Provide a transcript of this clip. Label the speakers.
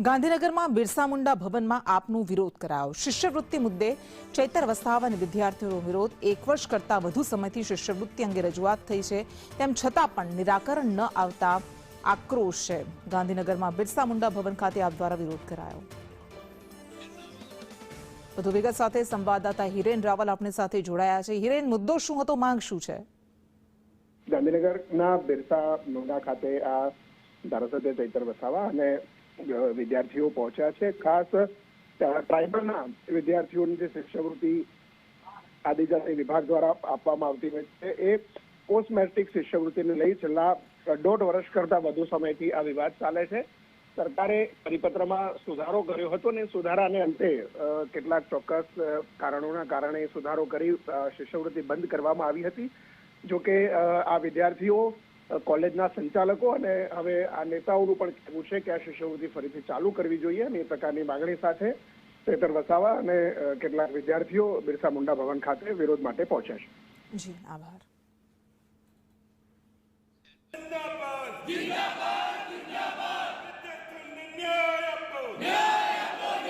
Speaker 1: ગાંધીનગરમાં બિરસા મુંડા ભવનમાં આપનો વિરોધ કરાયો। શિષ્યવૃત્તિ મુદ્દે ચૈતર વસાવા અને વિદ્યાર્થીઓનો વિરોધ। 1 વર્ષ કરતા વધુ સમયથી શિષ્યવૃત્તિ અંગે રજૂઆત થઈ છે, તેમ છતાં પણ નિરાકરણ ન આવતા આક્રોશ છે। ગાંધીનગરમાં બિરસા મુંડા ભવન ખાતે આપ દ્વારા વિરોધ કરાયો। વધુ વિગત સાથે સંવાદદાતા હિરેન રાવલ આપણી સાથે જોડાયા છે। હિરેન, મુદ્દો શું હતો, માંગ શું છે?
Speaker 2: ગાંધીનગરના બિરસા મુંડા ખાતે આ ધારાસભ્ય ચૈતર વસાવા અને વિદ્યાર્થીઓ પહોંચ્યા છે। ખાસ ટ્રાઇબલના વિદ્યાર્થીઓની જે શિષ્યવૃત્તિ આદિજાતિ વિભાગ દ્વારા આપવામાં આવતી હોય છે, એ પોસ્ટ મેટ્રિક શિષ્યવૃત્તિને લઈ છેલ્લા 1.5 વર્ષ કરતા વધુ સમયથી આ વિવાદ ચાલે છે। સરકારે પરિપત્રમાં સુધારો કર્યો હતો અને સુધારાને અંતે કેટલાક ચોક્કસ કારણોના કારણે સુધારો કરી શિષ્યવૃત્તિ બંધ કરવામાં આવી હતી। જોકે આ વિદ્યાર્થીઓ, કોલેજના સંચાલકો અને હવે આ નેતાઓનું પણ કહેવું છે કે આ શિષ્યવૃત્તિ ફરીથી ચાલુ કરવી જોઈએ અને એ પ્રકારની માંગણી સાથે ચૈતર વસાવા અને કેટલાક વિદ્યાર્થીઓ બિરસા મુંડા ભવન ખાતે વિરોધ માટે પહોંચ્યા છે।
Speaker 1: જી, આભાર।